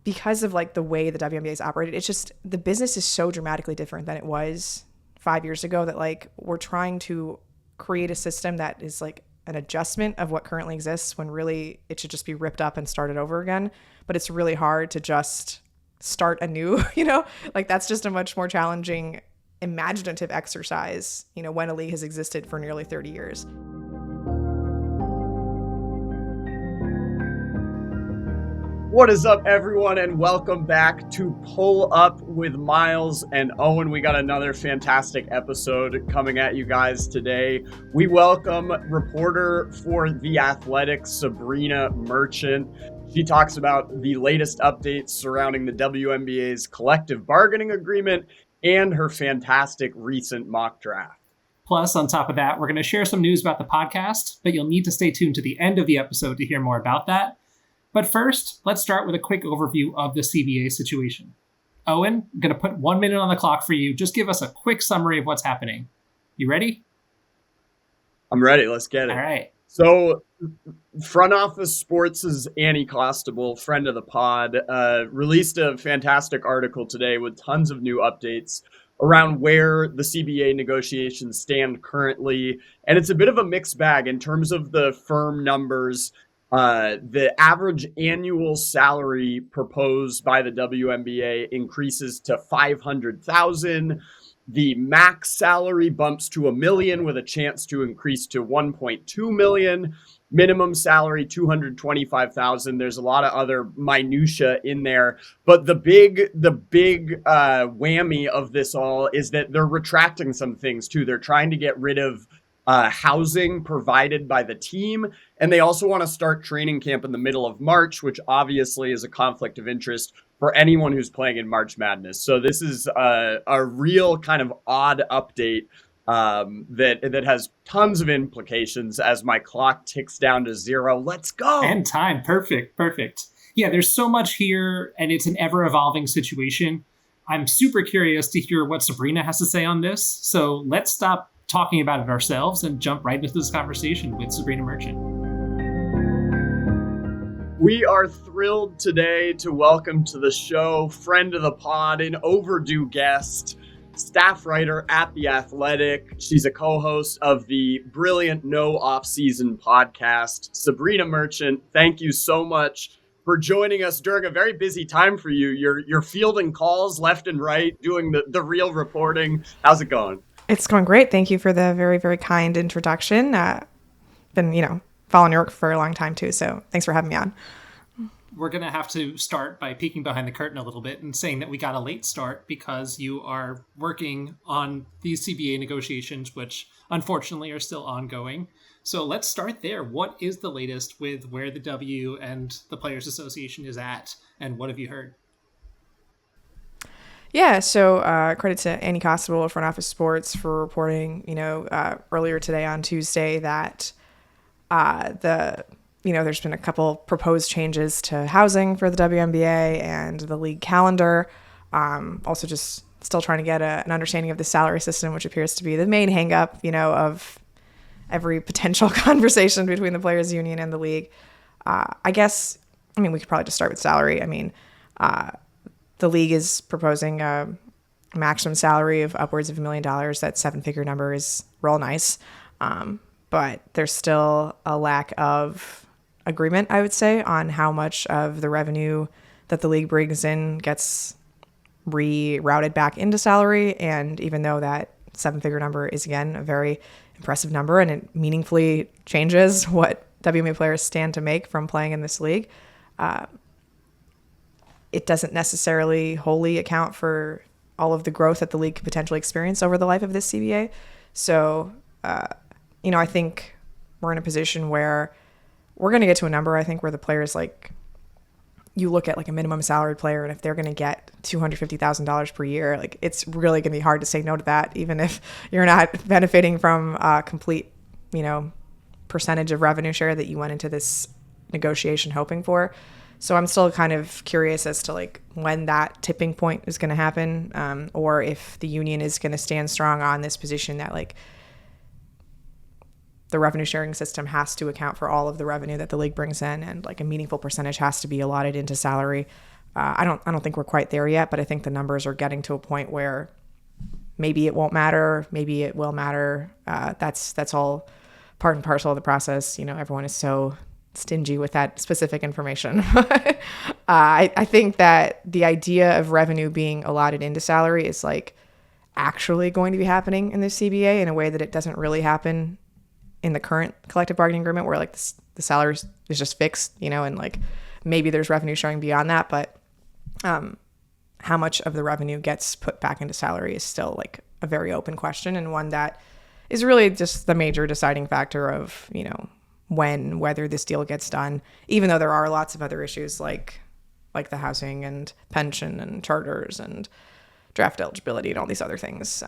because of like the way the WNBA is operated, it's just the business is so dramatically different than it was 5 years ago that like we're trying to create a system that is like an adjustment of what currently exists when really it should just be ripped up and started over again. But it's really hard to just start anew, like that's just a much more challenging imaginative exercise, when a league has existed for nearly 30 years. What is up, everyone, and welcome back to Pull Up with Myles and Owen. We got another fantastic episode coming at you guys today. We welcome reporter for The Athletic, Sabreena Merchant. She talks about the latest updates surrounding the WNBA's collective bargaining agreement and her fantastic recent mock draft. Plus, on top of that, we're going to share some news about the podcast, but you'll need to stay tuned to the end of the episode to hear more about that. But first, let's start with a quick overview of the CBA situation. Owen, I'm going to put 1 minute on the clock for you. Just give us a quick summary of what's happening. You ready? I'm ready. Let's get it. All right. So, Front Office Sports' Annie Costable, friend of the pod, released a fantastic article today with tons of new updates around where the CBA negotiations stand currently. And it's a bit of a mixed bag in terms of the firm numbers. The average annual salary proposed by the WNBA increases to $500,000. The max salary bumps to $1 million with a chance to increase to $1.2 million. Minimum salary, $225,000. There's a lot of other minutia in there, but the big whammy of this all is that they're retracting some things too. They're trying to get rid of housing provided by the team. And they also want to start training camp in the middle of March, which obviously is a conflict of interest for anyone who's playing in March Madness. So this is a real kind of odd update that has tons of implications as my clock ticks down to 0. Let's go. And time. Perfect. Yeah, there's so much here, and it's an ever-evolving situation. I'm super curious to hear what Sabreena has to say on this. So let's stop talking about it ourselves and jump right into this conversation with Sabreena Merchant. We are thrilled today to welcome to the show, friend of the pod, an overdue guest, staff writer at The Athletic. She's a co-host of the brilliant No Off-Season podcast. Sabreena Merchant, thank you so much for joining us during a very busy time for you. You're fielding calls left and right, doing the real reporting. How's it going? It's going great. Thank you for the very, very kind introduction. Been, following your work for a long time too. So thanks for having me on. We're going to have to start by peeking behind the curtain a little bit and saying that we got a late start because you are working on these CBA negotiations, which unfortunately are still ongoing. So let's start there. What is the latest with where the W and the Players Association is at, and what have you heard? Yeah, so credit to Annie Costable of Front Office Sports for reporting, earlier today on Tuesday that there's been a couple proposed changes to housing for the WNBA and the league calendar. Also just still trying to get an understanding of the salary system, which appears to be the main hang-up, of every potential conversation between the players' union and the league. We could probably just start with salary. The league is proposing a maximum salary of upwards of $1 million. That 7-figure number is real nice. But there's still a lack of agreement, I would say, on how much of the revenue that the league brings in gets rerouted back into salary. And even though that 7-figure number is, again, a very impressive number and it meaningfully changes what WNBA players stand to make from playing in this league, it doesn't necessarily wholly account for all of the growth that the league could potentially experience over the life of this CBA. So, I think we're in a position where we're going to get to a number, I think, where the players, you look at a minimum salaried player, and if they're going to get $250,000 per year, it's really going to be hard to say no to that, even if you're not benefiting from a complete, percentage of revenue share that you went into this negotiation hoping for. So I'm still kind of curious as to when that tipping point is going to happen, or if the union is going to stand strong on this position that the revenue sharing system has to account for all of the revenue that the league brings in, and a meaningful percentage has to be allotted into salary. I don't think we're quite there yet, but I think the numbers are getting to a point where maybe it won't matter, maybe it will matter. That's all part and parcel of the process. Everyone is so stingy with that specific information. I think that the idea of revenue being allotted into salary is like actually going to be happening in the CBA in a way that it doesn't really happen in the current collective bargaining agreement, where like the salary is just fixed, and like maybe there's revenue showing beyond that, but how much of the revenue gets put back into salary is still like a very open question, and one that is really just the major deciding factor of, whether this deal gets done, even though there are lots of other issues like the housing and pension and charters and draft eligibility and all these other things.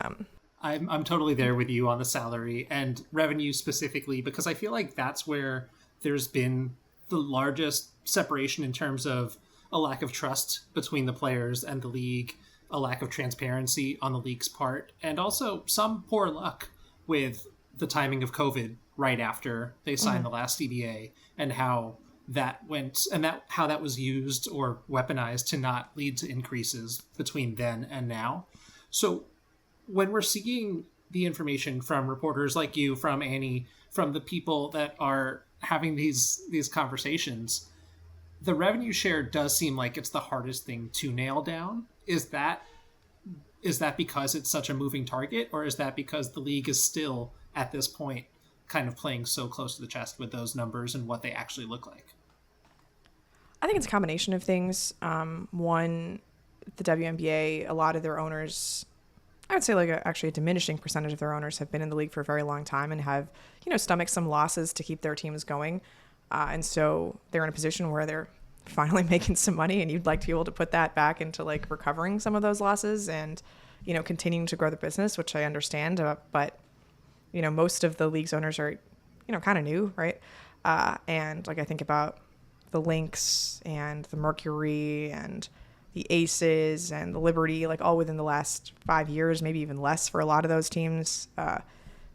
I'm totally there with you on the salary and revenue specifically, because I feel like that's where there's been the largest separation in terms of a lack of trust between the players and the league, a lack of transparency on the league's part, and also some poor luck with the timing of COVID right after they signed the last CBA, and how that went, and how that was used or weaponized to not lead to increases between then and now. So when we're seeing the information from reporters like you, from Annie, from the people that are having these conversations, the revenue share does seem like it's the hardest thing to nail down. Is that because it's such a moving target, or is that because the league is still at this point kind of playing so close to the chest with those numbers and what they actually look like? I think it's a combination of things. One, the WNBA, a lot of their owners, I would say like actually a diminishing percentage of their owners have been in the league for a very long time and have, stomached some losses to keep their teams going. And so they're in a position where they're finally making some money, and you'd like to be able to put that back into like recovering some of those losses and, continuing to grow the business, which I understand. But, most of the league's owners are, kind of new, right? And like I think about the Lynx and the Mercury and the Aces and the Liberty, like all within the last 5 years, maybe even less for a lot of those teams.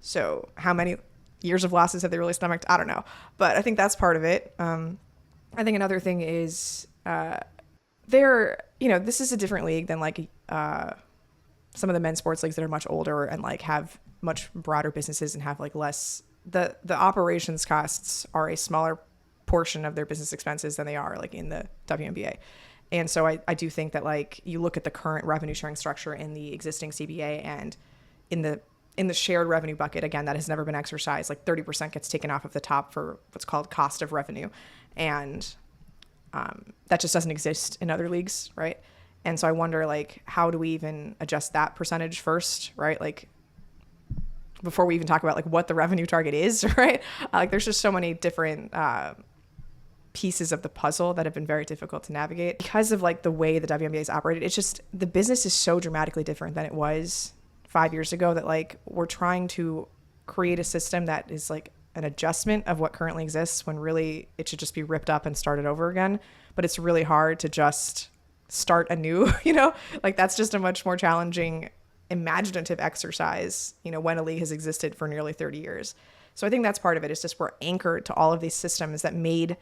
So how many years of losses have they really stomached? I don't know. But I think that's part of it. I think another thing is this is a different league than like some of the men's sports leagues that are much older and like have much broader businesses and have like less, the operations costs are a smaller portion of their business expenses than they are like in the WNBA. And so I do think that like you look at the current revenue sharing structure in the existing CBA and in the shared revenue bucket, again, that has never been exercised, like 30% gets taken off of the top for what's called cost of revenue. And that just doesn't exist in other leagues, right? And so I wonder, like, how do we even adjust that percentage first, right? Like, before we even talk about, like, what the revenue target is, right? Like, there's just so many different pieces of the puzzle that have been very difficult to navigate. Because of, like, the way the WNBA is operated, it's just, the business is so dramatically different than it was 5 years ago that, like, we're trying to create a system that is, like, an adjustment of what currently exists when really it should just be ripped up and started over again. But it's really hard to just start anew, like that's just a much more challenging imaginative exercise, when a league has existed for nearly 30 years. So I think that's part of it. It's just we're anchored to all of these systems that made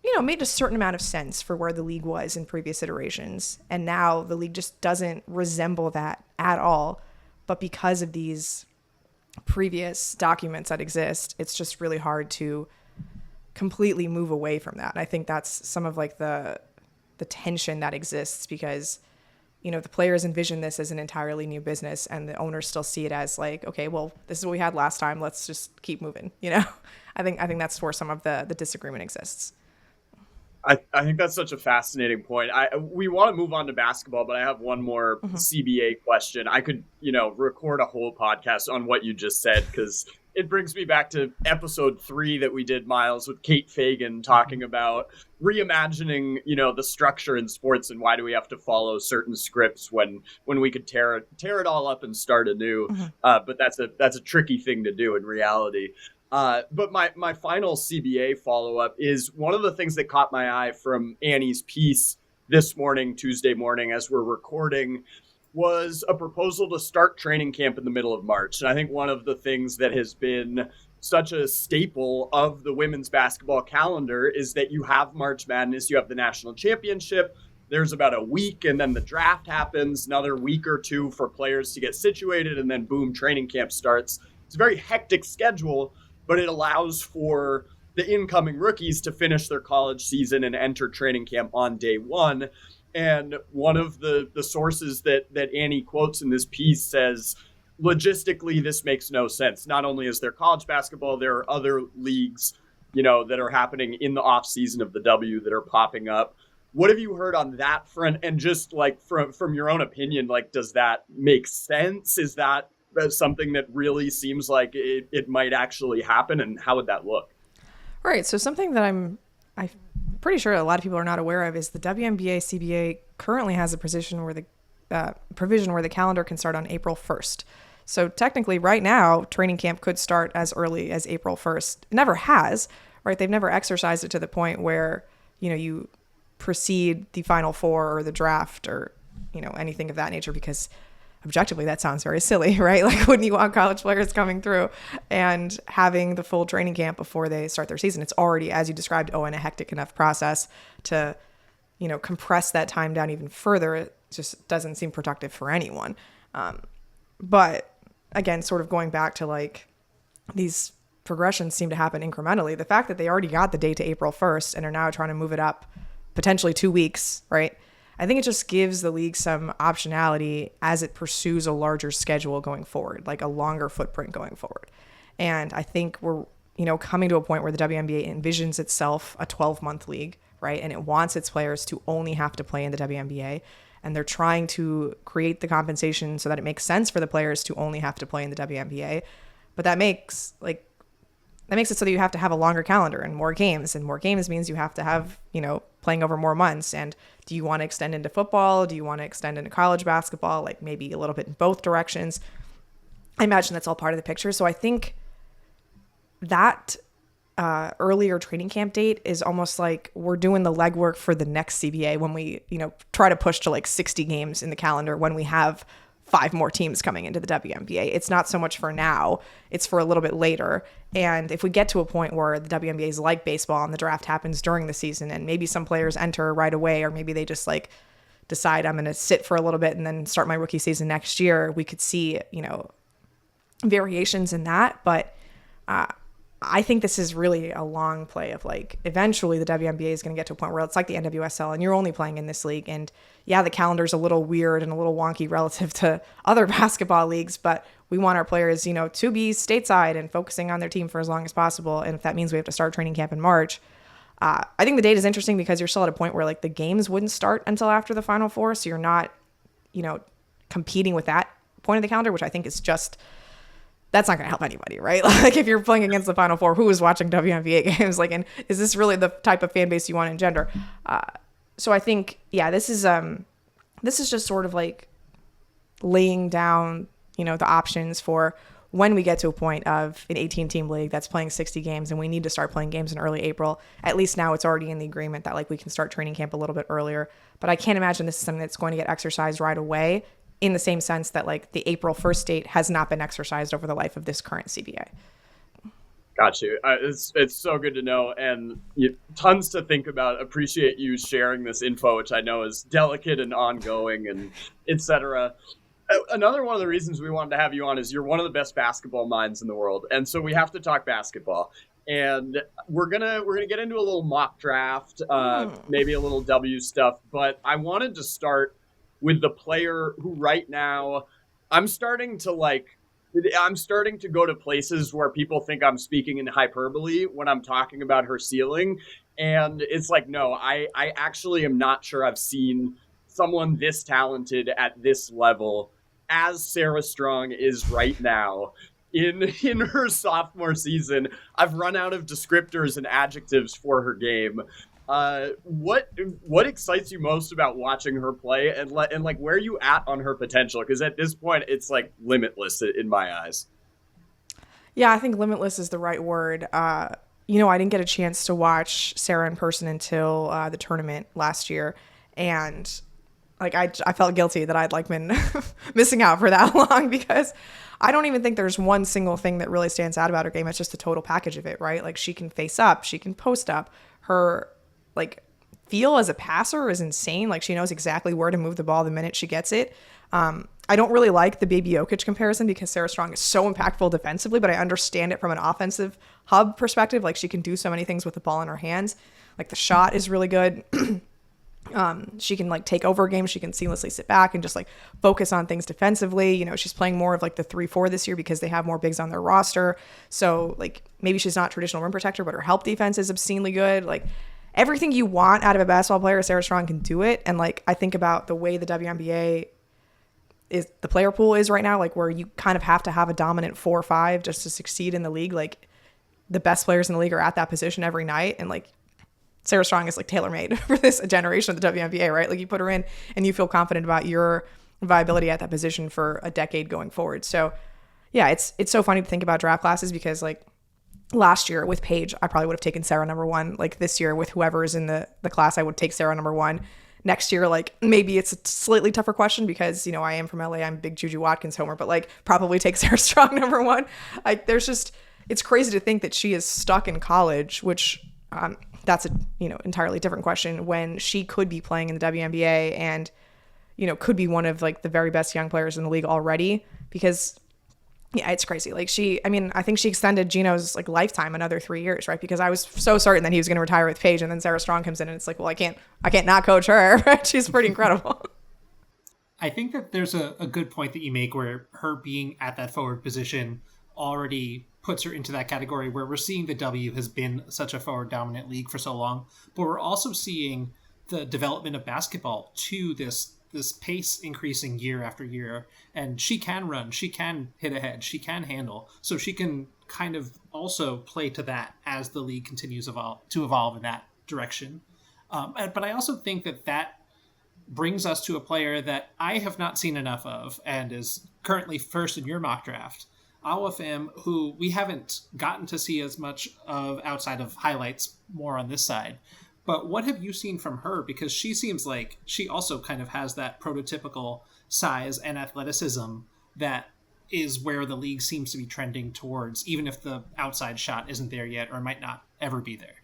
a certain amount of sense for where the league was in previous iterations. And now the league just doesn't resemble that at all. But because of these previous documents that exist, it's just really hard to completely move away from that. And I think that's some of like the tension that exists because, the players envision this as an entirely new business and the owners still see it as like, okay, well, this is what we had last time. Let's just keep moving. I think that's where some of the disagreement exists. I think that's such a fascinating point. We want to move on to basketball, but I have one more CBA question. I could, record a whole podcast on what you just said because it brings me back to episode 3 that we did, Myles, with Kate Fagan talking about reimagining, the structure in sports and why do we have to follow certain scripts when we could tear it all up and start anew. But that's a tricky thing to do in reality. But my final CBA follow-up is one of the things that caught my eye from Annie's piece this morning, Tuesday morning, as we're recording, was a proposal to start training camp in the middle of March. And I think one of the things that has been such a staple of the women's basketball calendar is that you have March Madness, you have the national championship, there's about a week, and then the draft happens, another week or two for players to get situated, and then boom, training camp starts. It's a very hectic schedule, but it allows for the incoming rookies to finish their college season and enter training camp on day one. And one of the sources that Annie quotes in this piece says, logistically, this makes no sense. Not only is there college basketball, there are other leagues, that are happening in the off season of the W that are popping up. What have you heard on that front? And just like from your own opinion, like, does that make sense? Is that something that really seems like it might actually happen? And how would that look? Right. So something that I'm pretty sure a lot of people are not aware of is the WNBA CBA currently has a provision where the calendar can start on April 1st. So technically right now, training camp could start as early as April 1st. It never has, right? They've never exercised it to the point where, you precede the Final Four or the draft or, anything of that nature, because objectively that sounds very silly, right? Like, wouldn't you want college players coming through and having the full training camp before they start their season? It's already, as you described, Owen, a hectic enough process to, compress that time down even further. It just doesn't seem productive for anyone. But again, sort of going back to like these progressions seem to happen incrementally. The fact that they already got the date to April 1st and are now trying to move it up potentially 2 weeks, right? I think it just gives the league some optionality as it pursues a larger schedule going forward, like a longer footprint going forward. And I think we're, coming to a point where the WNBA envisions itself a 12-month league, right? And it wants its players to only have to play in the WNBA. And they're trying to create the compensation so that it makes sense for the players to only have to play in the WNBA. But that makes it so that you have to have a longer calendar and more games. And more games means you have to have, playing over more months. And do you want to extend into football? Do you want to extend into college basketball? Like maybe a little bit in both directions. I imagine that's all part of the picture. So I think that earlier training camp date is almost like we're doing the legwork for the next CBA when we, try to push to like 60 games in the calendar when we have 5 more teams coming into the WNBA. It's not so much for now, it's for a little bit later. And if we get to a point where the WNBA is like baseball and the draft happens during the season and maybe some players enter right away, or maybe they just like decide I'm going to sit for a little bit and then start my rookie season next year, we could see, variations in that. But I think this is really a long play of like, eventually the WNBA is going to get to a point where it's like the NWSL and you're only playing in this league. And yeah, the calendar's a little weird and a little wonky relative to other basketball leagues, but we want our players, to be stateside and focusing on their team for as long as possible. And if that means we have to start training camp in March, I think the date is interesting because you're still at a point where like the games wouldn't start until after the Final Four. So you're not, competing with that point of the calendar, which I think is just, that's not going to help anybody, right? Like if you're playing against the Final Four, who is watching WNBA games? Like, and is this really the type of fan base you want to engender? So I think, yeah, this is just sort of like laying down, the options for when we get to a point of an 18-team league that's playing 60 games and we need to start playing games in early April. At least now it's already in the agreement that like we can start training camp a little bit earlier. But I can't imagine this is something that's going to get exercised right away, in the same sense that like the April 1st date has not been exercised over the life of this current CBA. Got you. It's so good to know, and tons to think about. Appreciate you sharing this info, which I know is delicate and ongoing, and etc. Another one of the reasons we wanted to have you on is you're one of the best basketball minds in the world, and so we have to talk basketball. And we're gonna get into a little mock draft, maybe a little W stuff, but I wanted to start with the player who right now I'm starting to go to places where people think I'm speaking in hyperbole when I'm talking about her ceiling. And it's like, no, I actually am not sure I've seen someone this talented at this level as Sarah Strong is right now in her sophomore season. I've run out of descriptors and adjectives for her game. What excites you most about watching her play, and like where are you at on her potential? Because at this point, it's like limitless in my eyes. Yeah, I think limitless is the right word. I didn't get a chance to watch Sarah in person until the tournament last year, and like I felt guilty that I'd like been missing out for that long, because I don't even think there's one single thing that really stands out about her game. It's just the total package of it, right? Like she can face up, she can post up. Her like feel as a passer is insane. Like she knows exactly where to move the ball the minute she gets it. I don't really like the Baby Jokic comparison because Sarah Strong is so impactful defensively, but I understand it from an offensive hub perspective. Like she can do so many things with the ball in her hands. Like the shot is really good. She can like take over a game. She can seamlessly sit back and just like focus on things defensively. You know, she's playing more of like the 3-4 this year because they have more bigs on their roster. So like maybe she's not traditional rim protector, but her help defense is obscenely good. Like everything you want out of a basketball player, Sarah Strong can do it. And like I think about the way the WNBA is, the player pool is right now, like where you kind of have to have a dominant 4 or 5 just to succeed in the league. Like the best players in the league are at that position every night, and like Sarah Strong is like tailor-made for this generation of the WNBA, right? Like you put her in and you feel confident about your viability at that position for a decade going forward. So yeah, it's so funny to think about draft classes because like last year with Paige, I probably would have taken Sarah number 1. Like this year with whoever is in the class, I would take Sarah number 1. Next year, like maybe it's a slightly tougher question because, you know, I am from LA, I'm a big Juju Watkins homer, but like probably take Sarah Strong number 1. Like there's just, it's crazy to think that she is stuck in college, which that's a, you know, entirely different question, when she could be playing in the WNBA and, you know, could be one of like the very best young players in the league already. Because yeah, it's crazy. Like I think she extended Gino's like lifetime another 3 years, right? Because I was so certain that he was going to retire with Paige, and then Sarah Strong comes in and it's like, well, I can't not coach her, right? She's pretty incredible. I think that there's a good point that you make where her being at that forward position already puts her into that category where we're seeing the W has been such a forward dominant league for so long, but we're also seeing the development of basketball to this pace increasing year after year. And she can run, she can hit ahead, she can handle, so she can kind of also play to that as the league continues to evolve in that direction. But I also think that brings us to a player that I have not seen enough of and is currently first in your mock draft, Awa Pham, who we haven't gotten to see as much of outside of highlights more on this side. But what have you seen from her? Because she seems like she also kind of has that prototypical size and athleticism that is where the league seems to be trending towards, even if the outside shot isn't there yet or might not ever be there.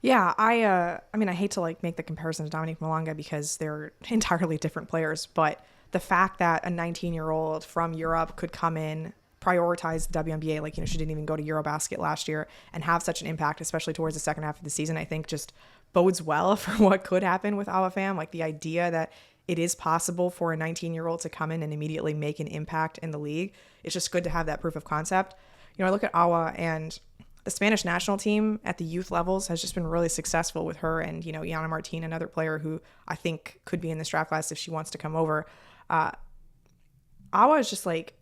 Yeah, I mean, I hate to like make the comparison to Dominique Malonga because they're entirely different players, but the fact that a 19-year-old from Europe could come in, prioritize the WNBA, like, you know, she didn't even go to Eurobasket last year, and have such an impact, especially towards the second half of the season, I think just bodes well for what could happen with Awa Pham. Like the idea that it is possible for a 19-year-old to come in and immediately make an impact in the league. It's just good to have that proof of concept. You know, I look at Awa, and the Spanish national team at the youth levels has just been really successful with her and, you know, Iana Martin, another player who I think could be in this draft class if she wants to come over. Awa is just like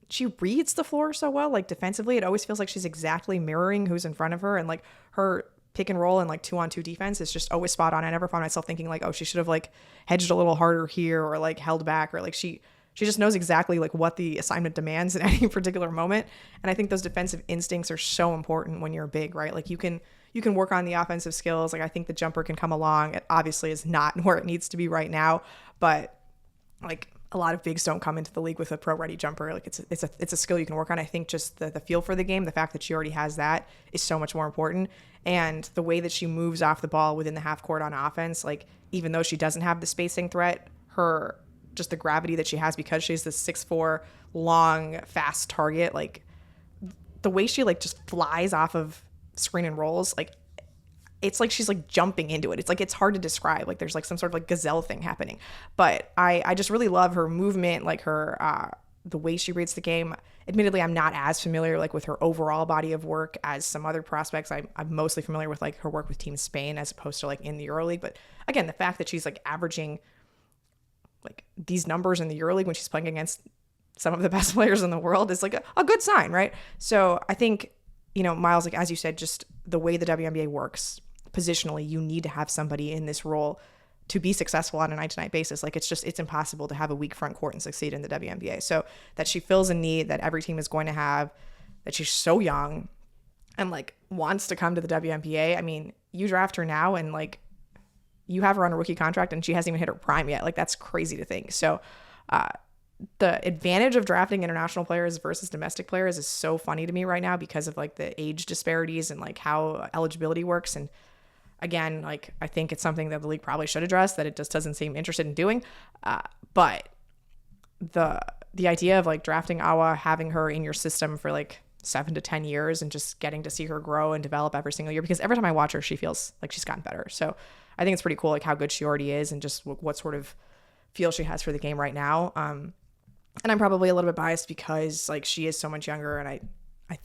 she reads the floor so well, like defensively. It always feels like she's exactly mirroring who's in front of her, and like her pick and roll and like 2-on-2 defense is just always spot on. I never found myself thinking like, oh, she should have like hedged a little harder here or like held back, or like she just knows exactly like what the assignment demands in any particular moment. And I think those defensive instincts are so important when you're big, right? Like you can work on the offensive skills. Like I think the jumper can come along. It obviously is not where it needs to be right now, but like a lot of bigs don't come into the league with a pro-ready jumper. Like it's a skill you can work on. I think just the feel for the game, the fact that she already has that is so much more important. And the way that she moves off the ball within the half court on offense, like even though she doesn't have the spacing threat, just the gravity that she has because she's this 6'4", long, fast target, like the way she like just flies off of screen and rolls, like it's like she's like jumping into it. It's like it's hard to describe. Like there's like some sort of like gazelle thing happening. But I just really love her movement, like her the way she reads the game. Admittedly, I'm not as familiar like with her overall body of work as some other prospects. I'm mostly familiar with like her work with Team Spain as opposed to like in the EuroLeague. But again, the fact that she's like averaging like these numbers in the EuroLeague when she's playing against some of the best players in the world is like a good sign, right? So I think, you know, Myles, like as you said, just the way the WNBA works positionally, you need to have somebody in this role to be successful on a night-to-night basis. Like it's impossible to have a weak front court and succeed in the WNBA. So that she fills a need that every team is going to have, that she's so young and like wants to come to the WNBA. I mean, you draft her now and like you have her on a rookie contract and she hasn't even hit her prime yet. Like that's crazy to think. So the advantage of drafting international players versus domestic players is so funny to me right now because of like the age disparities and like how eligibility works. And Again, like, I think it's something that the league probably should address, that it just doesn't seem interested in doing. But the idea of like drafting Awa, having her in your system for like 7 to 10 years and just getting to see her grow and develop every single year, because every time I watch her, she feels like she's gotten better. So I think it's pretty cool, like how good she already is and just what sort of feel she has for the game right now. And I'm probably a little bit biased because like she is so much younger, and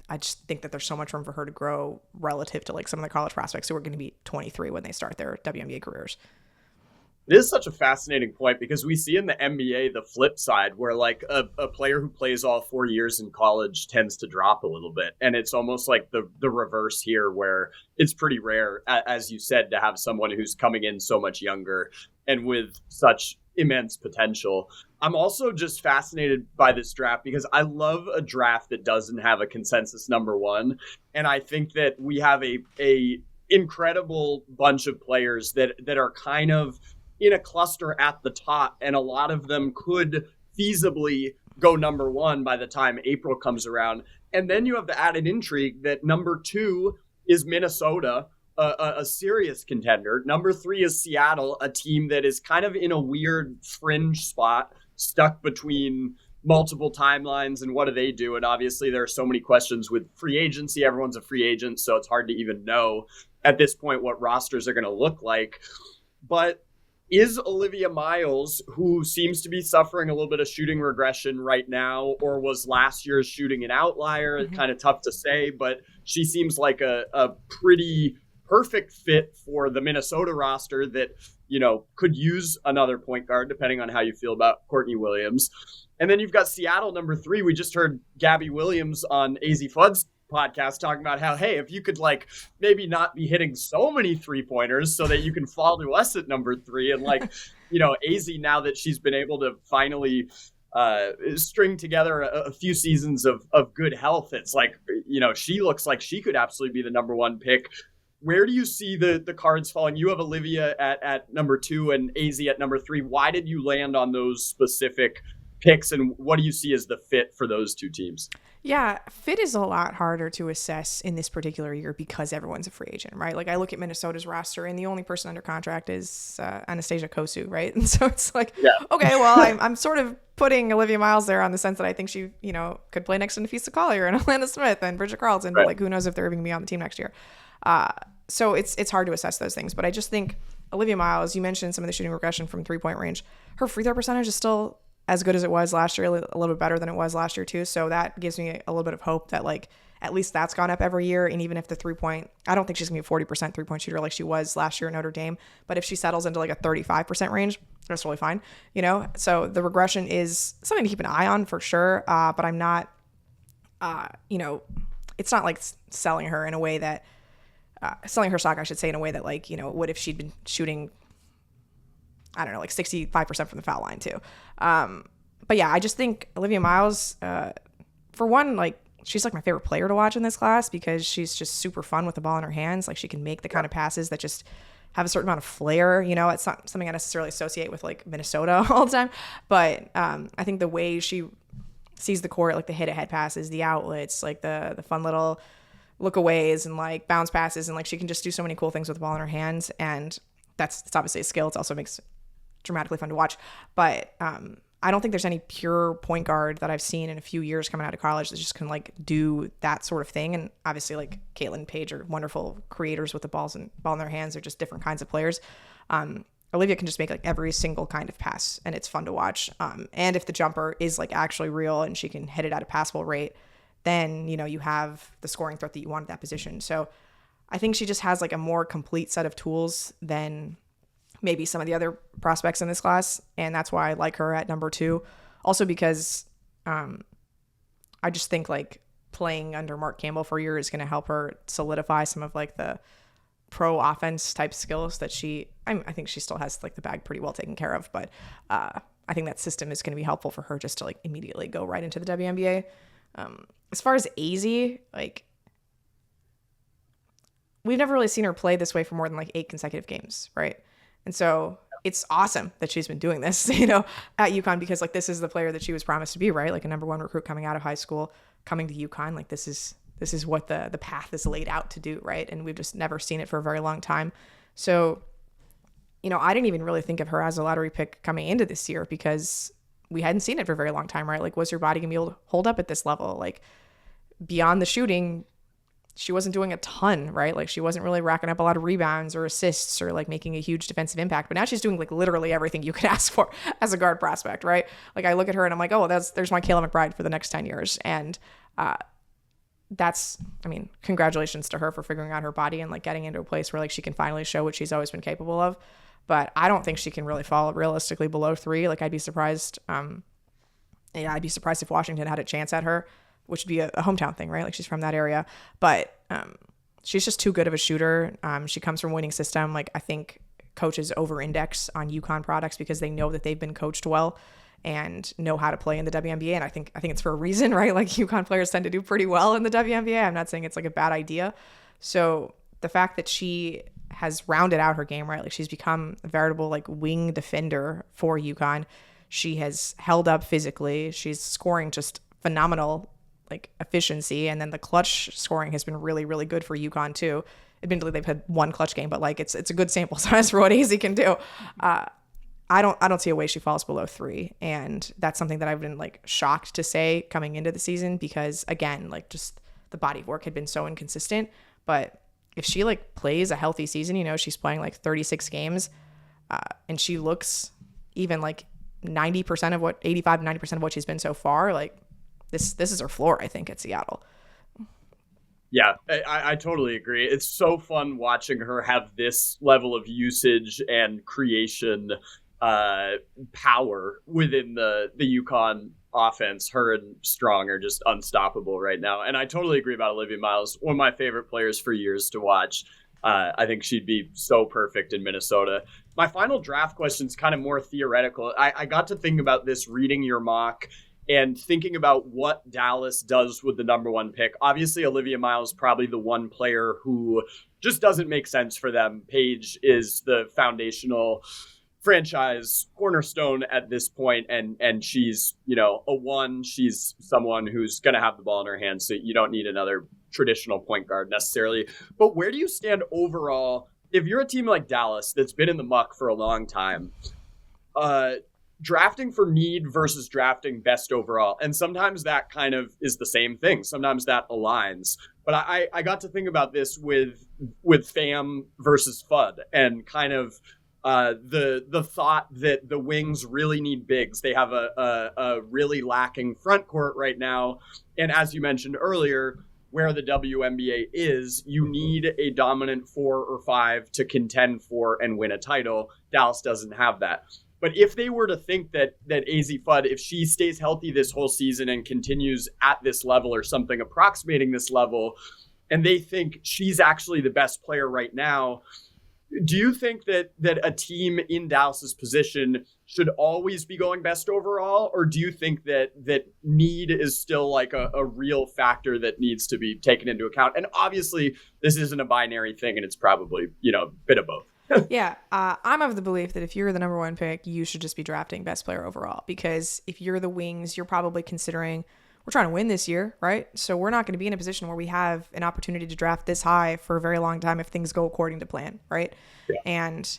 I just think that there's so much room for her to grow relative to like some of the college prospects who are going to be 23 when they start their WNBA careers. It is such a fascinating point because we see in the NBA the flip side where like a player who plays all 4 years in college tends to drop a little bit. And it's almost like the reverse here, where it's pretty rare, as you said, to have someone who's coming in so much younger and with such immense potential. I'm also just fascinated by this draft because I love a draft that doesn't have a consensus number one. And I think that we have a incredible bunch of players that are kind of in a cluster at the top, and a lot of them could feasibly go number one by the time April comes around. And then you have the added intrigue that number 2 is Minnesota, a serious contender. Number 3 is Seattle, a team that is kind of in a weird fringe spot, stuck between multiple timelines, and what do they do? And obviously there are so many questions with free agency. Everyone's a free agent, so it's hard to even know at this point what rosters are going to look like. But is Olivia Myles, who seems to be suffering a little bit of shooting regression right now, or was last year's shooting an outlier? It's kind of tough to say, but she seems like a pretty perfect fit for the Minnesota roster that, you know, could use another point guard, depending on how you feel about Courtney Williams. And then you've got Seattle, number 3. We just heard Gabby Williams on AZ Fudd's podcast talking about how, hey, if you could like maybe not be hitting so many 3-pointers so that you can fall to us at number 3. And like, you know, AZ, now that she's been able to finally string together a few seasons of good health, it's like, you know, she looks like she could absolutely be the number 1 pick. Where do you see the cards falling? You have Olivia at number 2 and AZ at number 3. Why did you land on those specific picks, and what do you see as the fit for those two teams? Yeah, fit is a lot harder to assess in this particular year because everyone's a free agent, right? Like I look at Minnesota's roster and the only person under contract is Anastasia Kosu, right? And so it's like, okay, well, I'm sort of putting Olivia Myles there on the sense that I think she, you know, could play next to Nafisa Collier and Alana Smith and Bridget Carlton, but like who knows if they're even going to be on the team next year. So it's hard to assess those things, but I just think Olivia Myles, you mentioned some of the shooting regression from 3-point range. Her free throw percentage is still as good as it was last year, a little bit better than it was last year too. So that gives me a little bit of hope that like at least that's gone up every year. And even if the 3-point, I don't think she's gonna be a 40% 3-point shooter like she was last year at Notre Dame, but if she settles into like a 35% range, that's really fine, you know? So the regression is something to keep an eye on for sure. But I'm not, you know, it's not like selling her in a way that, selling her stock, I should say, in a way that like, you know, what if she'd been shooting, I don't know, like 65% from the foul line too. But yeah, I just think Olivia Myles, for one, like she's like my favorite player to watch in this class because she's just super fun with the ball in her hands. Like she can make the kind of passes that just have a certain amount of flair. You know, it's not something I necessarily associate with like Minnesota all the time, but I think the way she sees the court, like the hit-ahead passes, the outlets, like the fun little lookaways and like bounce passes, and like she can just do so many cool things with the ball in her hands, and it's obviously a skill. It also makes dramatically fun to watch, but I don't think there's any pure point guard that I've seen in a few years coming out of college that just can like do that sort of thing. And obviously like Caitlin and Paige are wonderful creators with the ball in their hands. They're just different kinds of players. Olivia can just make like every single kind of pass, and it's fun to watch. And if the jumper is like actually real and she can hit it at a passable rate, then, you know, you have the scoring threat that you want at that position. So I think she just has like a more complete set of tools than maybe some of the other prospects in this class. And that's why I like her at number 2. Also because I just think like playing under Mark Campbell for a year is going to help her solidify some of like the pro offense type skills that I think she still has like the bag pretty well taken care of. But I think that system is going to be helpful for her just to like immediately go right into the WNBA. As far as AZ, like we've never really seen her play this way for more than like 8 consecutive games, right? And so it's awesome that she's been doing this, you know, at UConn, because like this is the player that she was promised to be, right? Like a number 1 recruit coming out of high school, coming to UConn. Like this is what the path is laid out to do, right? And we've just never seen it for a very long time. So, I didn't even really think of her as a lottery pick coming into this year because we hadn't seen it for a very long time, right? Like, was your body going to be able to hold up at this level? Like, beyond the shooting, she wasn't doing a ton, right? Like, she wasn't really racking up a lot of rebounds or assists or like making a huge defensive impact. But now she's doing like literally everything you could ask for as a guard prospect, right? Like, I look at her and I'm like, oh, there's my Kayla McBride for the next 10 years. And congratulations to her for figuring out her body and like getting into a place where like she can finally show what she's always been capable of. But I don't think she can really fall realistically below 3. Like, I'd be surprised. I'd be surprised if Washington had a chance at her, which would be a hometown thing, right? Like, she's from that area. But she's just too good of a shooter. She comes from a winning system. Like, I think coaches over-index on UConn products because they know that they've been coached well and know how to play in the WNBA. And I think it's for a reason, right? Like, UConn players tend to do pretty well in the WNBA. I'm not saying it's like a bad idea. So the fact that she has rounded out her game, right? Like, she's become a veritable like wing defender for UConn. She has held up physically. She's scoring just phenomenal like efficiency, and then the clutch scoring has been really, really good for UConn too. Admittedly, they've had one clutch game, but like it's a good sample size for what AZ can do. I don't see a way she falls below 3, and that's something that I've been like shocked to say coming into the season because again, like just the body of work had been so inconsistent. But if she like plays a healthy season, she's playing like 36 games, and she looks even like 90% of what 85 to 90% of what she's been so far, like this is her floor, I think, at Seattle. Yeah, I totally agree. It's so fun watching her have this level of usage and creation power within the UConn offense. Her and Strong are just unstoppable right now. And I totally agree about Olivia Myles, one of my favorite players for years to watch. I think she'd be so perfect in Minnesota. My final draft question is kind of more theoretical. I got to think about this reading your mock and thinking about what Dallas does with the number 1 pick. Obviously, Olivia Myles probably the one player who just doesn't make sense for them. Paige is the foundational franchise cornerstone at this point, and she's a 1. She's someone who's going to have the ball in her hands, so you don't need another traditional point guard necessarily. But where do you stand overall if you're a team like Dallas that's been in the muck for a long time? Drafting for need versus drafting best overall. And sometimes that kind of is the same thing. Sometimes that aligns. But I got to think about this with FAM versus FUD and kind of the thought that the Wings really need bigs. They have a really lacking front court right now. And as you mentioned earlier, where the WNBA is, you need a dominant 4 or 5 to contend for and win a title. Dallas doesn't have that. But if they were to think that AZ Fudd, if she stays healthy this whole season and continues at this level or something approximating this level, and they think she's actually the best player right now, do you think that a team in Dallas's position should always be going best overall? Or do you think that need is still like a real factor that needs to be taken into account? And obviously this isn't a binary thing, and it's probably, a bit of both. Yeah, I'm of the belief that if you're the number 1 pick, you should just be drafting best player overall, because if you're the Wings, you're probably considering, we're trying to win this year, right? So we're not going to be in a position where we have an opportunity to draft this high for a very long time if things go according to plan, right? Yeah. And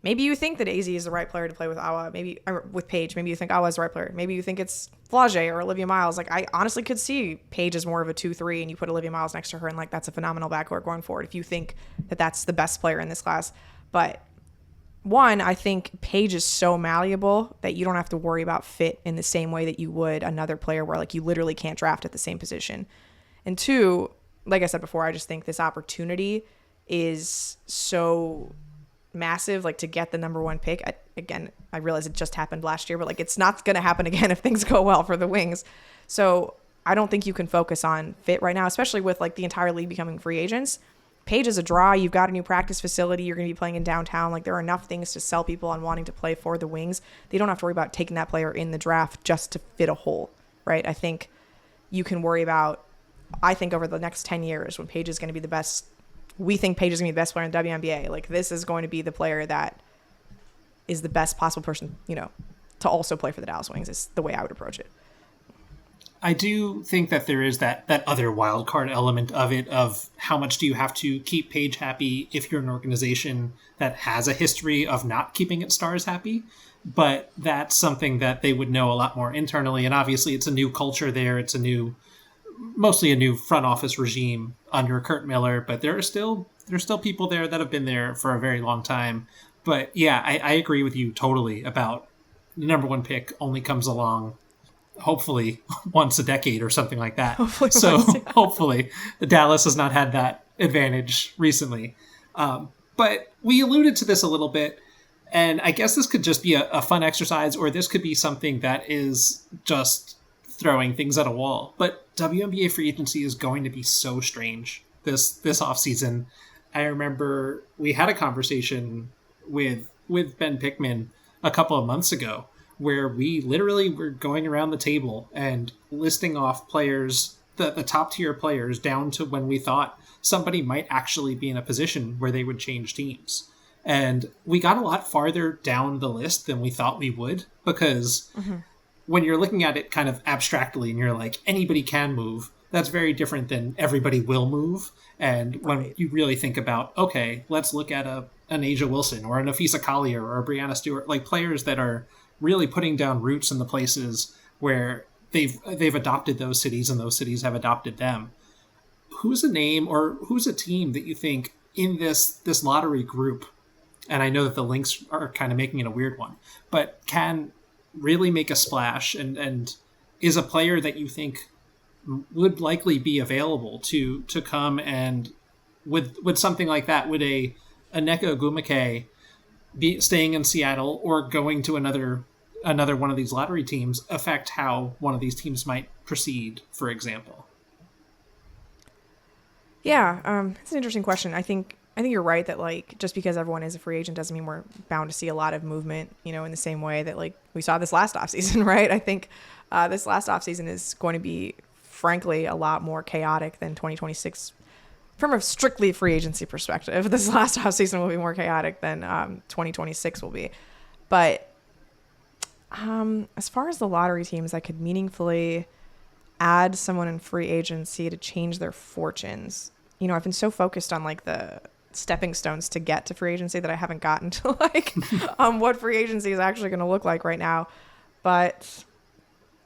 maybe you think that AZ is the right player to play with Awa, or with Paige. Maybe you think Awa is the right player. Maybe you think it's Flage or Olivia Myles. Like, I honestly could see Paige as more of a 2-3, and you put Olivia Myles next to her, and like that's a phenomenal backcourt going forward if you think that that's the best player in this class. But one, I think Paige is so malleable that you don't have to worry about fit in the same way that you would another player where like you literally can't draft at the same position. And 2, like I said before, I just think this opportunity is so massive, like to get the number 1 pick. I realize it just happened last year, but like it's not going to happen again if things go well for the Wings. So I don't think you can focus on fit right now, especially with like the entire league becoming free agents. Paige is a draw. You've got a new practice facility. You're going to be playing in downtown. Like, there are enough things to sell people on wanting to play for the Wings. They don't have to worry about taking that player in the draft just to fit a hole, right? I think you can worry about, over the next 10 years when Paige is going to be the best, we think Paige is going to be the best player in the WNBA. Like, this is going to be the player that is the best possible person, to also play for the Dallas Wings is the way I would approach it. I do think that there is that other wild card element of it, of how much do you have to keep Paige happy if you're an organization that has a history of not keeping its stars happy. But that's something that they would know a lot more internally. And obviously it's a new culture there. It's mostly a new front office regime under Kurt Miller, but there's still people there that have been there for a very long time. But yeah, I agree with you totally about the number one pick only comes along hopefully once a decade or something like that. Hopefully Dallas has not had that advantage recently. But we alluded to this a little bit, and I guess this could just be a fun exercise, or this could be something that is just throwing things at a wall. But WNBA free agency is going to be so strange this offseason. I remember we had a conversation with Ben Pickman a couple of months ago where we literally were going around the table and listing off players, the top tier players, down to when we thought somebody might actually be in a position where they would change teams. And we got a lot farther down the list than we thought we would, because when you're looking at it kind of abstractly and you're like, anybody can move, that's very different than everybody will move. And when you really think about, okay, let's look at an Asia Wilson or an Afisa Collier or a Brianna Stewart, like players that are really putting down roots in the places where they've adopted those cities and those cities have adopted them. Who's a name or who's a team that you think in this lottery group, and I know that the Lynx are kind of making it a weird one, but can really make a splash and is a player that you think would likely be available to come, and with something like that, would a Nneka Ogwumike be staying in Seattle or going to another one of these lottery teams affect how one of these teams might proceed, for example? Yeah, it's an interesting question. I think you're right that like just because everyone is a free agent doesn't mean we're bound to see a lot of movement, in the same way that like we saw this last offseason, right? I think this last offseason is going to be, frankly, a lot more chaotic than 2026 from a strictly free agency perspective. This last offseason will be more chaotic than 2026 will be. But as far as the lottery teams that could meaningfully add someone in free agency to change their fortunes, I've been so focused on like the stepping stones to get to free agency that I haven't gotten to like what free agency is actually going to look like right now. But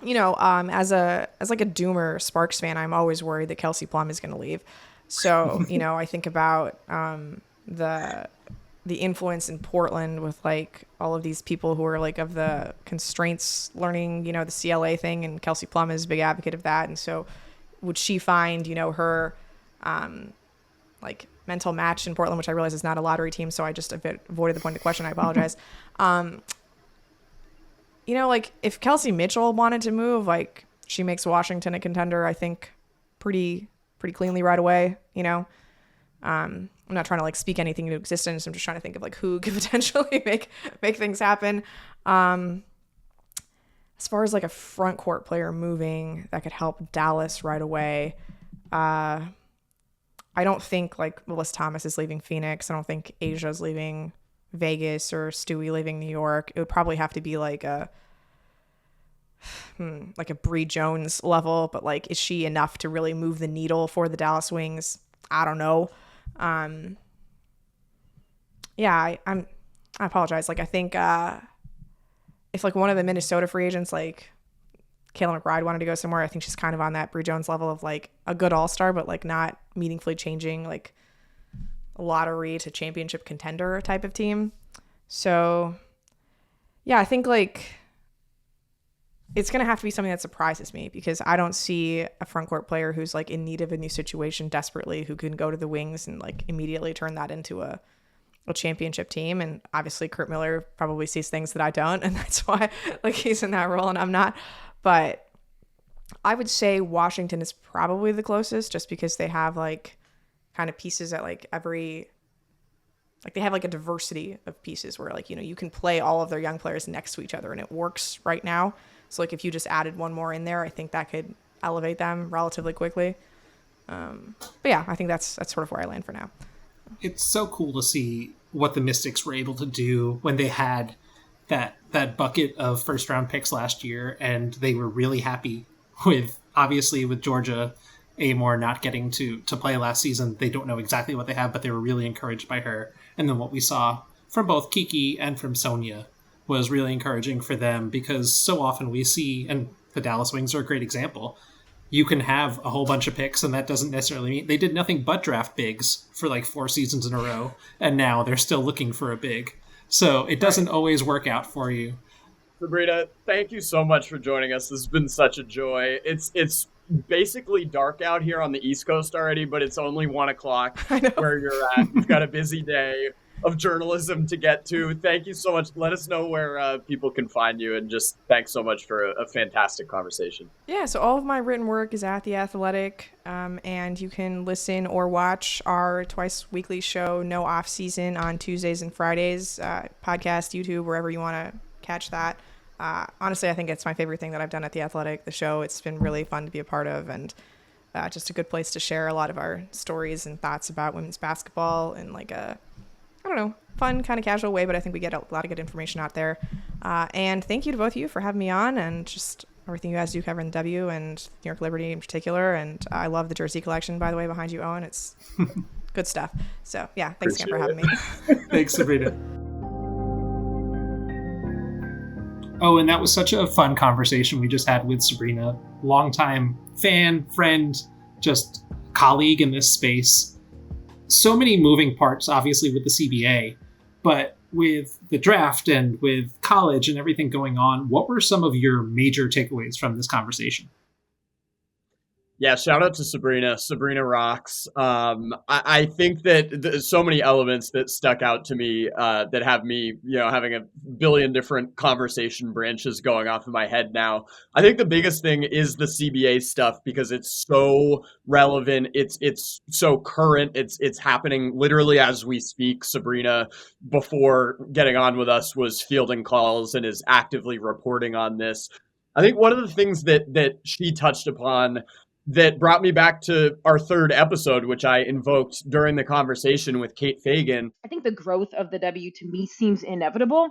as a Doomer Sparks fan, I'm always worried that Kelsey Plum is going to leave. So, I think about the influence in Portland with like all of these people who are like of the constraints learning, the CLA thing, and Kelsey Plum is a big advocate of that. And so would she find, her like mental match in Portland, which I realize is not a lottery team. So I just avoided the point of the question. I apologize. Like if Kelsey Mitchell wanted to move, like she makes Washington a contender, I think pretty cleanly right away. I'm not trying to like speak anything into existence. I'm just trying to think of like who could potentially make things happen. As far as like a front court player moving that could help Dallas right away, I don't think like Willis Thomas is leaving Phoenix. I don't think Asia's leaving Vegas or Stewie leaving New York. It would probably have to be like a Bree Jones level, but like, is she enough to really move the needle for the Dallas Wings? I don't know. I apologize. Like, I think, if like one of the Minnesota free agents, like Kayla McBride, wanted to go somewhere, I think she's kind of on that Bree Jones level of like a good all-star, but like not meaningfully changing like a lottery to championship contender type of team. So yeah, I think like it's going to have to be something that surprises me, because I don't see a front court player who's like in need of a new situation desperately who can go to the Wings and like immediately turn that into a championship team. And obviously Kurt Miller probably sees things that I don't, and that's why like he's in that role and I'm not. But I would say Washington is probably the closest, just because they have like kind of pieces at like every, like they have like a diversity of pieces where like, you can play all of their young players next to each other and it works right now. So like if you just added one more in there, I think that could elevate them relatively quickly. But yeah, I think that's sort of where I land for now. It's so cool to see what the Mystics were able to do when they had that bucket of first round picks last year, and they were really happy with Obviously, with Georgia Amore not getting to play last season, they don't know exactly what they have, but they were really encouraged by her. And then what we saw from both Kiki and from Sonia was really encouraging for them, because so often we see, and the Dallas Wings are a great example, you can have a whole bunch of picks, and that doesn't necessarily mean they did nothing but draft bigs for like 4 seasons in a row, and now they're still looking for a big. So it doesn't always work out for you. Sabreena, thank you so much for joining us. This has been such a joy. It's basically dark out here on the East Coast already, but it's only 1:00 where you're at. You've got a busy day of journalism to get to. Thank you so much. Let us know where people can find you, and just thanks so much for a fantastic conversation. Yeah, so all of my written work is at The Athletic, and you can listen or watch our twice weekly show, No Off Season, on Tuesdays and Fridays, podcast, YouTube, wherever you want to catch that. Honestly, I think it's my favorite thing that I've done at The Athletic, the show. It's been really fun to be a part of, and just a good place to share a lot of our stories and thoughts about women's basketball in like a, I don't know, fun, kind of casual way, but I think we get a lot of good information out there. And thank you to both of you for having me on, and just everything you guys do covering the W and New York Liberty in particular. And I love the jersey collection, by the way, behind you, Owen. It's good stuff. So yeah, thanks again for having me. Thanks, Sabreena. Oh, and that was such a fun conversation we just had with Sabreena, longtime fan, friend, just colleague in this space. So many moving parts, obviously, with the CBA, but with the draft and with college and everything going on, what were some of your major takeaways from this conversation? Yeah, shout out to Sabreena. Sabreena rocks. I think that there's so many elements that stuck out to me that have me, having a billion different conversation branches going off in my head now. I think the biggest thing is the CBA stuff, because it's so relevant. It's so current. It's happening literally as we speak. Sabreena, before getting on with us, was fielding calls and is actively reporting on this. I think one of the things that she touched upon that brought me back to our third episode, which I invoked during the conversation with Kate Fagan. I think the growth of the W, to me, seems inevitable.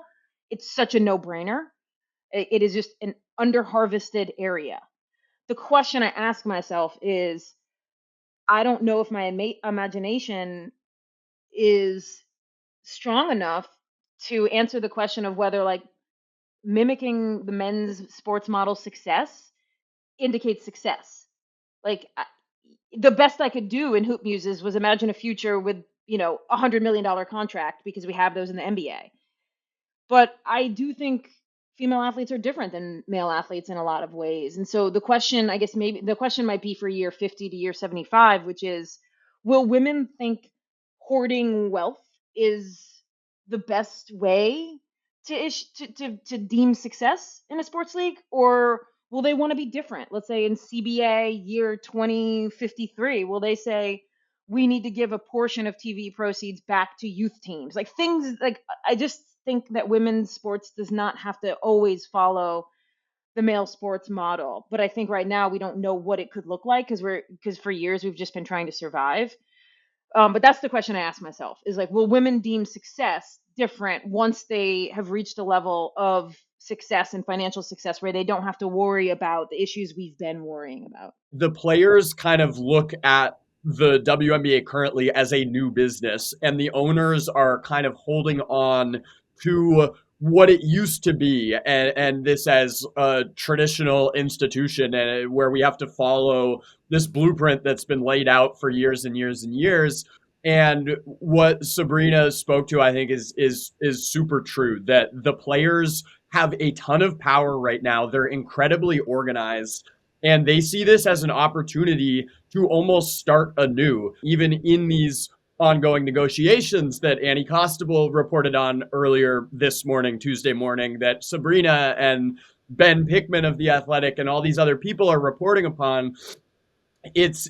It's such a no-brainer. It is just an under-harvested area. The question I ask myself is, I don't know if my imagination is strong enough to answer the question of whether, like, mimicking the men's sports model success indicates success. Like, the best I could do in Hoop Muses was imagine a future with, $100 million contract, because we have those in the NBA. But I do think female athletes are different than male athletes in a lot of ways. And so the question, I guess maybe the question might be for year 50 to year 75, which is, will women think hoarding wealth is the best way to deem success in a sports league? Or will they want to be different? Let's say in CBA year 2053, will they say, we need to give a portion of TV proceeds back to youth teams? Like, things like, I just think that women's sports does not have to always follow the male sports model. But I think right now we don't know what it could look like, because for years we've just been trying to survive. But that's the question I ask myself, is like, will women deem success different once they have reached a level of success and financial success where they don't have to worry about the issues we've been worrying about? The players kind of look at the WNBA currently as a new business, and the owners are kind of holding on to what it used to be, and this as a traditional institution, and where we have to follow this blueprint that's been laid out for years and years and years. And what Sabreena spoke to, I think, is super true, that the players have a ton of power right now. They're incredibly organized, and they see this as an opportunity to almost start anew, even in these ongoing negotiations that Annie Costabile reported on earlier this morning, Tuesday morning, that Sabreena and Ben Pickman of The Athletic and all these other people are reporting upon. It's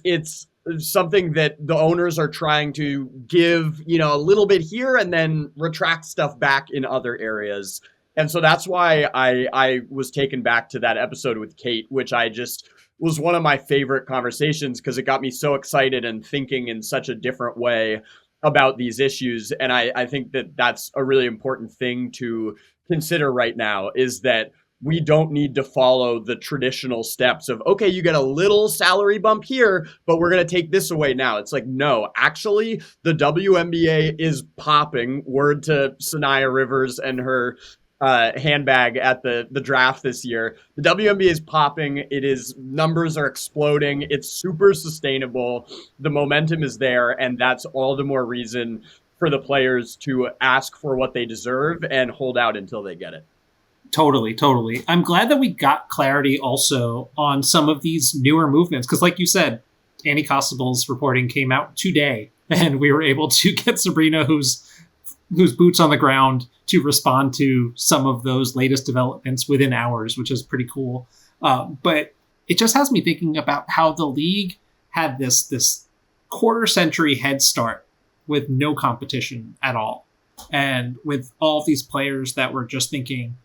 something that the owners are trying to give, a little bit here and then retract stuff back in other areas. And so that's why I was taken back to that episode with Kate, which I just was one of my favorite conversations, because it got me so excited and thinking in such a different way about these issues. And I think that that's a really important thing to consider right now, is that we don't need to follow the traditional steps of, okay, you get a little salary bump here, but we're going to take this away now. It's like, no, actually, the WNBA is popping. Word to Sanaya Rivers and her handbag at the draft this year. The WNBA is popping. It is, numbers are exploding. It's super sustainable. The momentum is there, and that's all the more reason for the players to ask for what they deserve and hold out until they get it. Totally. I'm glad that we got clarity also on some of these newer movements. Because like you said, Annie Costable's reporting came out today, and we were able to get Sabreena, who's boots on the ground, to respond to some of those latest developments within hours, which is pretty cool. But it just has me thinking about how the league had this quarter century head start with no competition at all. And with all of these players that were just thinking,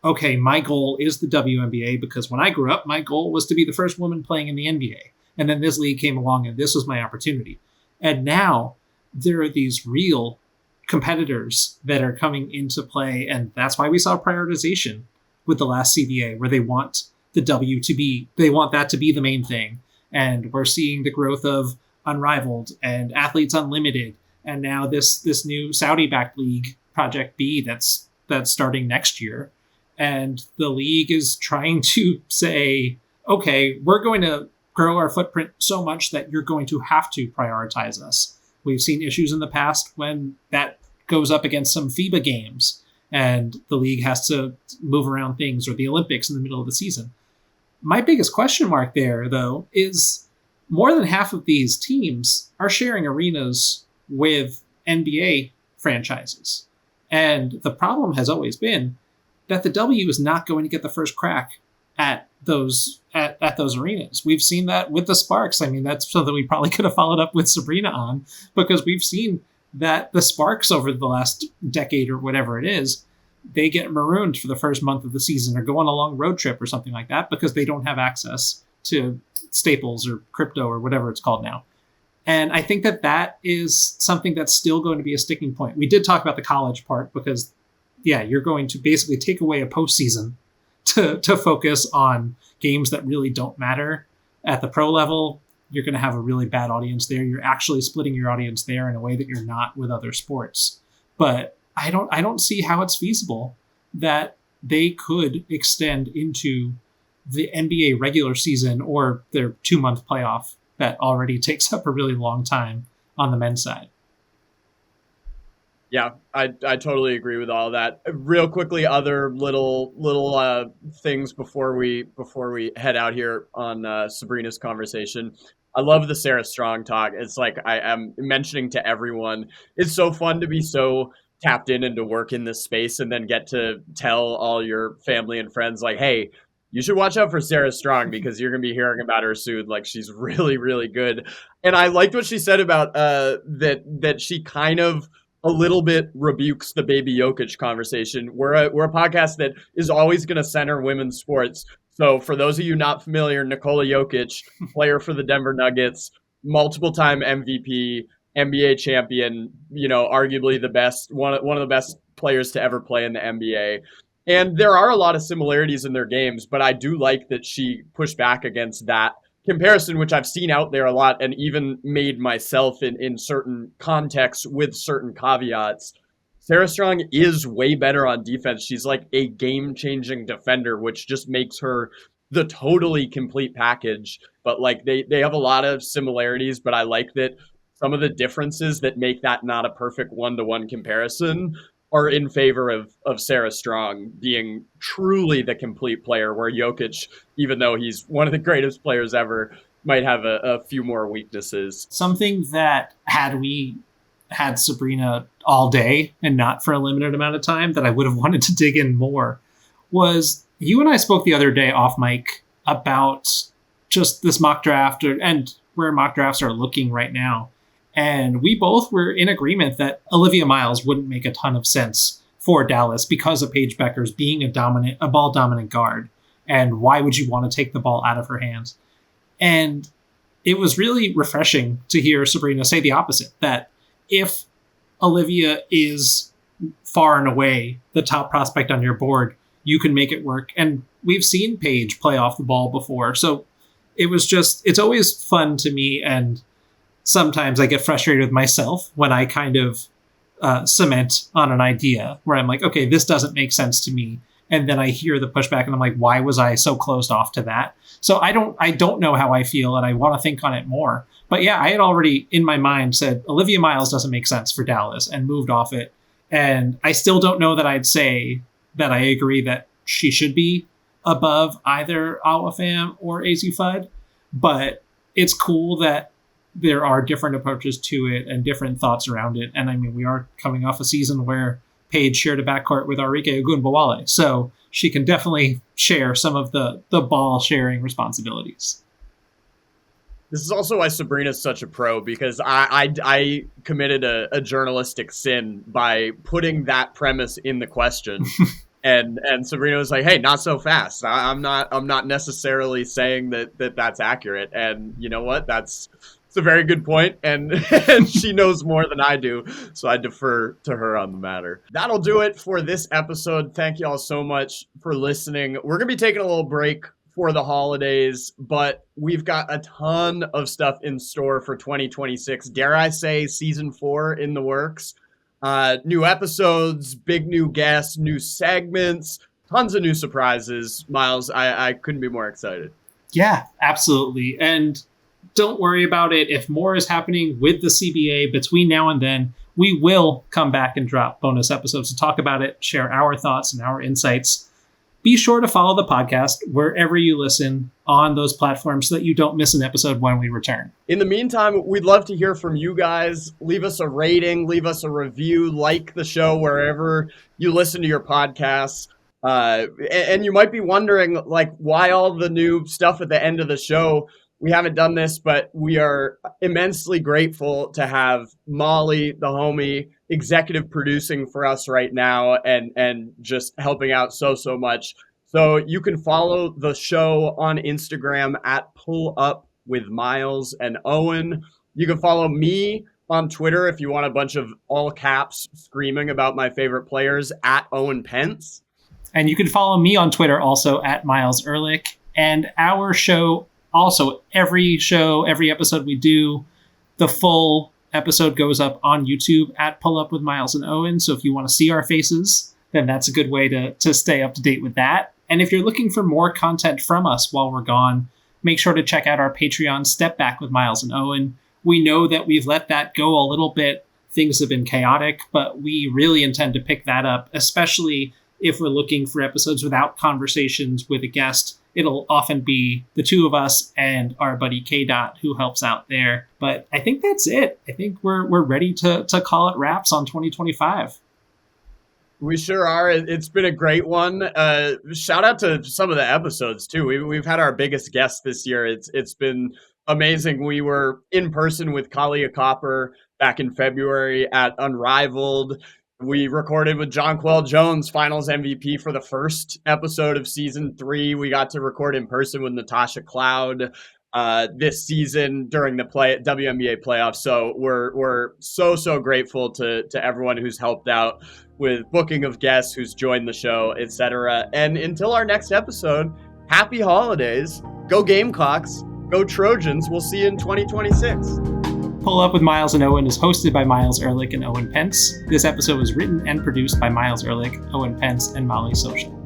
okay, my goal is the WNBA, because when I grew up, my goal was to be the first woman playing in the NBA. And then this league came along and this was my opportunity. And now there are these real competitors that are coming into play. And that's why we saw prioritization with the last CBA, where they want the they want that to be the main thing. And we're seeing the growth of Unrivaled and Athletes Unlimited. And now this new Saudi-backed league, Project B, that's starting next year. And the league is trying to say, okay, we're going to grow our footprint so much that you're going to have to prioritize us. We've seen issues in the past when that goes up against some FIBA games and the league has to move around things, or the Olympics in the middle of the season. My biggest question mark there, though, is more than half of these teams are sharing arenas with NBA franchises. And the problem has always been that the W is not going to get the first crack at those arenas. We've seen that with the Sparks. I mean, that's something we probably could have followed up with Sabreena on, because we've seen that the Sparks over the last decade or whatever it is, they get marooned for the first month of the season or go on a long road trip or something like that because they don't have access to Staples or crypto or whatever it's called now. And I think that is something that's still going to be a sticking point. We did talk about the college part because, yeah, you're going to basically take away a postseason to focus on games that really don't matter. At the pro level, you're going to have a really bad audience there. You're actually splitting your audience there in a way that you're not with other sports. But I don't see how it's feasible that they could extend into the NBA regular season or their 2-month playoff that already takes up a really long time on the men's side. Yeah, I totally agree with all that. Real quickly, other little things before we head out here on Sabreena's conversation. I love the Sarah Strong talk. It's like I am mentioning to everyone, it's so fun to be so tapped in and to work in this space and then get to tell all your family and friends like, hey, you should watch out for Sarah Strong because you're going to be hearing about her soon. Like, she's really, really good. And I liked what she said about that she kind of a little bit rebukes the Baby Jokic conversation. We're a podcast that is always going to center women's sports. So for those of you not familiar, Nikola Jokic, player for the Denver Nuggets, multiple-time MVP, NBA champion, arguably the best, one of the best players to ever play in the NBA. And there are a lot of similarities in their games, but I do like that she pushed back against that comparison, which I've seen out there a lot and even made myself in certain contexts with certain caveats. Sarah Strong is way better on defense. She's like a game-changing defender, which just makes her the totally complete package. But like they have a lot of similarities, but I like that some of the differences that make that not a perfect one-to-one comparison are in favor of Sarah Strong being truly the complete player, where Jokic, even though he's one of the greatest players ever, might have a few more weaknesses. Something that had we had Sabreena all day and not for a limited amount of time that I would have wanted to dig in more was you and I spoke the other day off mic about just this mock draft and where mock drafts are looking right now. And we both were in agreement that Olivia Myles wouldn't make a ton of sense for Dallas because of Paige Beckers being a ball-dominant guard. And why would you want to take the ball out of her hands? And it was really refreshing to hear Sabreena say the opposite, that if Olivia is far and away the top prospect on your board, you can make it work. And we've seen Paige play off the ball before. So it's always fun to me. And sometimes I get frustrated with myself when I kind of cement on an idea where I'm like, okay, this doesn't make sense to me. And then I hear the pushback and I'm like, why was I so closed off to that? So I don't know how I feel, and I want to think on it more. But yeah, I had already in my mind said Olivia Myles doesn't make sense for Dallas and moved off it. And I still don't know that I'd say that I agree that she should be above either Awa Pham or Azzi Fudd. But it's cool that there are different approaches to it and different thoughts around it. And I mean, we are coming off a season where Paige shared a backcourt with Arike Ogunbowale. So she can definitely share some of the ball sharing responsibilities. This is also why Sabreena is such a pro, because I committed a journalistic sin by putting that premise in the question. And Sabreena was like, hey, not so fast. I'm not necessarily saying that's accurate. And you know what? It's a very good point, and she knows more than I do, so I defer to her on the matter. That'll do it for this episode. Thank you all so much for listening. We're going to be taking a little break for the holidays, but we've got a ton of stuff in store for 2026. Dare I say season 4 in the works. New episodes, big new guests, new segments, tons of new surprises. Myles, I couldn't be more excited. Yeah, absolutely. And don't worry about it. If more is happening with the CBA between now and then, we will come back and drop bonus episodes to talk about it, share our thoughts and our insights. Be sure to follow the podcast wherever you listen on those platforms so that you don't miss an episode when we return. In the meantime, we'd love to hear from you guys. Leave us a rating, leave us a review, like the show wherever you listen to your podcasts. And you might be wondering, like, why all the new stuff at the end of the show? We haven't done this, but we are immensely grateful to have Molly, the homie, executive producing for us right now and just helping out so much. So you can follow the show on Instagram at Pull Up with Myles and Owen. You can follow me on Twitter if you want a bunch of all caps screaming about my favorite players at Owen Pence. And you can follow me on Twitter also at Myles Ehrlich. And our show also, every episode we do, the full episode goes up on YouTube at Pull Up with Myles and Owen. So if you want to see our faces, then that's a good way to stay up to date with that. And if you're looking for more content from us while we're gone, make sure to check out our Patreon Step Back with Myles and Owen. We know that we've let that go a little bit. Things have been chaotic, but we really intend to pick that up, especially if we're looking for episodes without conversations with a guest. It'll often be the two of us and our buddy K-Dot who helps out there. But I think that's it. I think we're ready to call it wraps on 2025. We sure are. It's been a great one. Shout out to some of the episodes too. We've had our biggest guest this year. It's been amazing. We were in person with Kalia Copper back in February at Unrivaled. We recorded with Jonquel Jones, Finals MVP for the first episode of season 3. We got to record in person with Natasha Cloud this season during the WNBA playoffs. So we're so grateful to everyone who's helped out with booking of guests, who's joined the show, etc. And until our next episode, happy holidays. Go Gamecocks. Go Trojans. We'll see you in 2026. Pull Up with Myles and Owen is hosted by Myles Ehrlich and Owen Pence. This episode was written and produced by Myles Ehrlich, Owen Pence, and Molly Socha.